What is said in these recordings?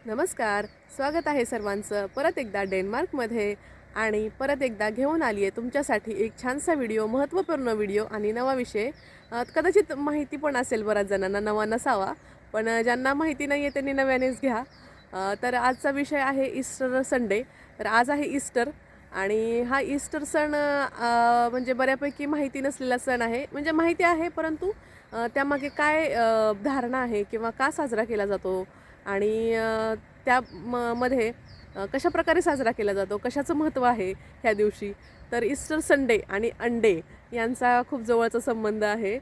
नमस्कार, स्वागत आहे सर्वांचं परत एकदा डेन्मार्कमध्ये आणि परत एकदा घेऊन आली आहे तुमच्यासाठी एक छानसा व्हिडिओ, महत्त्वपूर्ण व्हिडिओ आणि नवा विषय. कदाचित माहिती पण असेल बऱ्याच जणांना, नवा नसावा, पण ज्यांना माहिती नाही आहे त्यांनी नव्यानेच घ्या. तर आजचा विषय आहे ईस्टर संडे. तर आज आहे ईस्टर आणि हा ईस्टर सण म्हणजे बऱ्यापैकी माहिती नसलेला सण आहे. म्हणजे माहिती आहे परंतु त्यामागे काय धारणा आहे किंवा का साजरा केला जातो आणि मध्ये कशाप्रकारे साजरा केला जातो, कशाचं महत्त्व आहे ह्या दिवशी. तर ईस्टर संडे आणि अंडे यांचा खूप जवळचा संबंध आहे.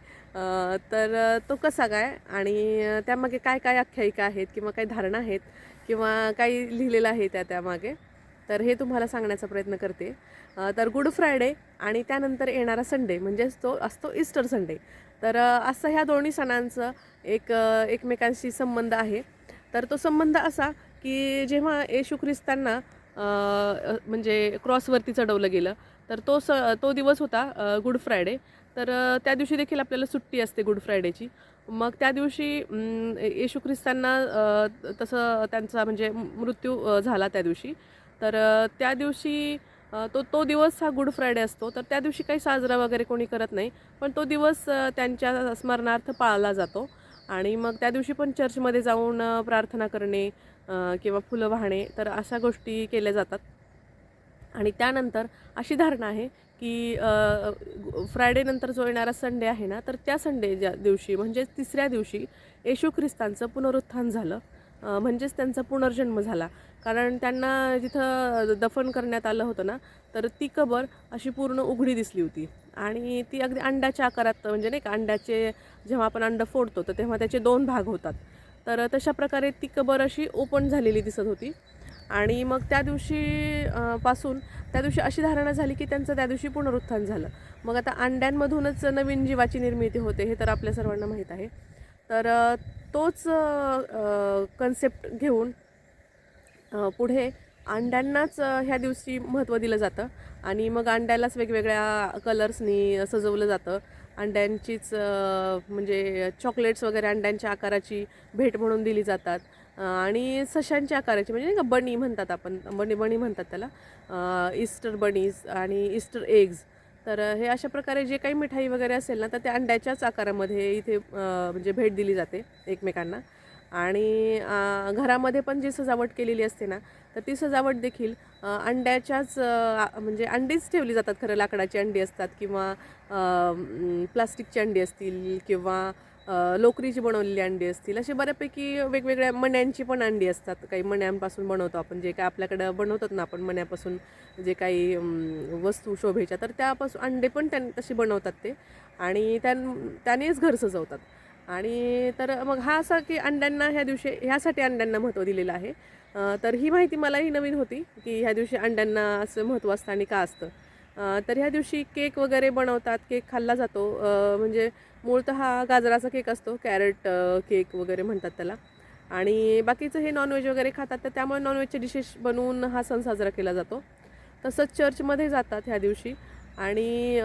तर तो कसा काय आणि त्यामागे काय काय आख्यायिका आहेत किंवा काही धारणा आहेत किंवा काही लिहिलेलं आहे त्यामागे, तर हे तुम्हाला सांगण्याचा प्रयत्न करते. तर गुड फ्रायडे आणि त्यानंतर येणारा संडे म्हणजेच तो असतो ईस्टर संडे. तर असं ह्या दोन्ही सणांचं एकमेकांशी संबंध आहे. तर तो संबंध असा की जेव्हा येशू ख्रिस्तांना म्हणजे क्रॉसवरती चढवलं गेलं, तर तो दिवस होता गुड फ्रायडे. तर त्या दिवशी देखील आपल्याला सुट्टी असते गुड फ्रायडेची. मग त्या दिवशी येशू ख्रिस्तांना तसं त्यांचा म्हणजे मृत्यू झाला त्या दिवशी. तर त्या दिवशी तो दिवस हा गुड फ्रायडे असतो. तर त्या दिवशी काही साजरा वगैरे कोणी करत नाही, पण तो दिवस त्यांच्या स्मरणार्थ पाळला जातो. आणि मग त्या दिवशी पण चर्चमध्ये जाऊन प्रार्थना करणे किंवा फुलं वाहणे, तर अशा गोष्टी केल्या जातात. आणि त्यानंतर अशी धारणा आहे की फ्रायडेनंतर जो येणारा संडे आहे ना, तर त्या संडे ज्या दिवशी म्हणजेच तिसऱ्या दिवशी येशू ख्रिस्तांचं पुनरुत्थान झालं. म्हणजेच त्यांचा पुनर्जन्म झाला. कारण त्यांना जिथं दफन करण्यात आलं होतं ना, तर ती कबर अशी पूर्ण उघडी दिसली होती आणि ती अगदी अंड्याच्या आकारात, म्हणजे नाही का, अंड्याचे जेव्हा आपण अंडं फोडतो तर तेव्हा त्याचे 2 भाग होतात. तर तशा प्रकारे ती कबर अशी ओपन झालेली दिसत होती. आणि मग त्या दिवशी अशी धारणा झाली की त्यांचं त्या दिवशी पुनरुत्थान झालं. मग आता अंड्यांमधूनच नवीन जीवाची निर्मिती होते, हे तर आपल्या सर्वांना माहीत आहे. तर तोच कन्सेप्ट घेऊन पुढे अंड्यांनाच ह्या दिवशी महत्त्व दिलं जातं आणि मग अंड्यालाच वेगवेगळ्या कलर्सनी सजवलं जातं. अंड्यांचीच म्हणजे चॉकलेट्स वगैरे अंड्यांच्या आकाराची भेट म्हणून दिली जातात. आणि सशांच्या आकाराची, म्हणजे नाही का, बनी म्हणतात आपण, बनी म्हणतात त्याला, ईस्टर बनीज आणि ईस्टर एग्ज. तर हे अशा प्रकारे जे काही मिठाई वगैरे असेल ना, तर त्या अंड्याच्याच आकारामध्ये इथे म्हणजे भेट दिली जाते एकमेकांना. आणि घरामध्ये पण जी सजावट केलेली असते ना, तर ती सजावट देखील अंड्याच्याच म्हणजे अंडीच ठेवली जातात. खरं लाकडाची अंडी असतात किंवा प्लास्टिकची अंडी असतील किंवा लोकरीची बनवलेली अंडी असतील. अशी बऱ्यापैकी वेगवेगळ्या मण्यांची पण अंडी असतात. काही मण्यांपासून बनवतो आपण, जे काय आपल्याकडं बनवतात ना आपण मण्यापासून जे काही वस्तू शोभेच्या, तर त्यापासून अंडे पण तशी बनवतात ते आणि त्यानेच घर सजवतात. आणि तर मग हा असा की अंड्यांना ह्या दिवशी ह्यासाठी अंड्यांना महत्त्व दिलेलं आहे. तर ही माहिती मलाही नवीन होती की ह्या दिवशी अंड्यांना असं महत्त्व असतं आणि का असतं. तर ह्या दिवशी केक वगैरे बनवतात, केक खाल्ला जातो. म्हणजे मूळतः हा गाजराचा केक असतो, कॅरट केक वगैरे म्हणतात त्याला. आणि बाकीचं हे नॉनव्हेज वगैरे खातात, तर त्यामुळे नॉनव्हेजचे डिशेस बनवून हा सण साजरा केला जातो. तसंच चर्चमध्ये जातात ह्या दिवशी आणि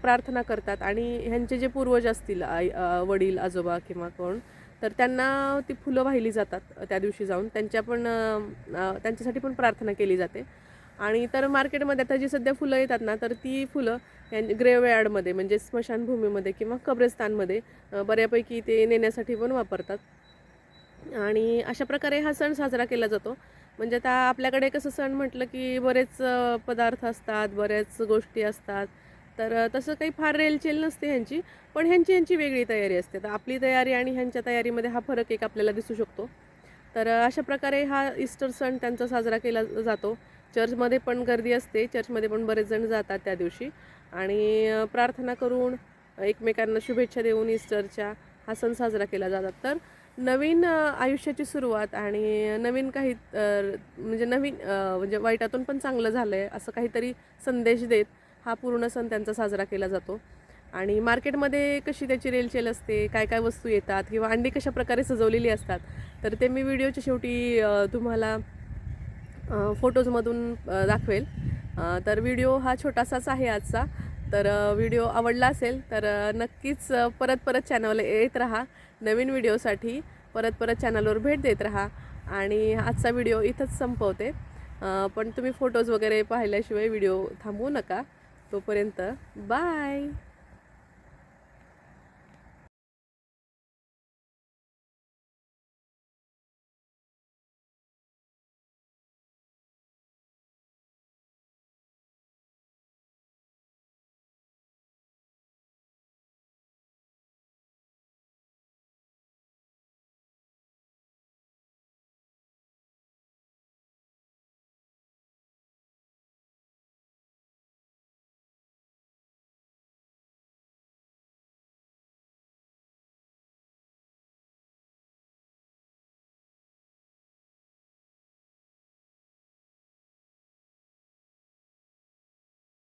प्रार्थना करतात आणि ह्यांचे जे पूर्वज असतील, वडील आजोबा किंवा कोण, तर त्यांना ती फुलं वाहिली जातात त्या दिवशी जाऊन. त्यांच्यासाठी पण प्रार्थना केली जाते. आणि तर मार्केटमध्ये आता जी सध्या फुलं येतात ना, तर ती फुलं ग्रेवयार्डमध्ये म्हणजे स्मशानभूमीमध्ये किंवा कब्रस्तानमध्ये बऱ्यापैकी ते नेण्यासाठी पण वापरतात. आणि अशा प्रकारे हा सण साजरा केला जातो. म्हणजे आता आपल्याकडे कसं सण म्हटलं की बरेच पदार्थ असतात, बऱ्याच गोष्टी असतात. तर तसं काही फार रेलचेल नसते ह्यांची, पण ह्यांची वेगळी तयारी असते. तर आपली तयारी आणि ह्यांच्या तयारीमध्ये हा फरक एक आपल्याला दिसू शकतो. तर अशा प्रकारे हा ईस्टर सण त्यांचा साजरा केला जातो. चर्चमध्ये पण गर्दी असते, चर्चमध्ये पण बरेच जण जातात त्या दिवशी आणि प्रार्थना करून एकमेकांना शुभेच्छा देऊन ईस्टरच्या हा सण साजरा केला जातात. तर नवीन आयुष्याची सुरुवात आणि नवीन काही म्हणजे वाईटातून पण चांगलं झालं आहे असं काहीतरी संदेश देत हा पूर्ण सण त्यांचा साजरा केला जातो. आणि मार्केटमध्ये कशी त्याची रेलचेल असते, काय काय वस्तू येतात किंवा अंडी कशा प्रकारे सजवलेली असतात, तर ते मी व्हिडिओच्या शेवटी तुम्हाला फोटोजमधून दाखवेल. तर व्हिडिओ हा छोटासाच आहे आजचा. तर व्हिडिओ आवडला असेल तर नक्कीच परत चॅनलला येत राहा. नवीन व्हिडिओसाठी परत चॅनलवर भेट देत राहा आणि आजचा व्हिडिओ इथंच संपवते. पण तुम्ही फोटोज वगैरे पाहिल्याशिवाय व्हिडिओ थांबवू नका. तोपर्यंत बाय.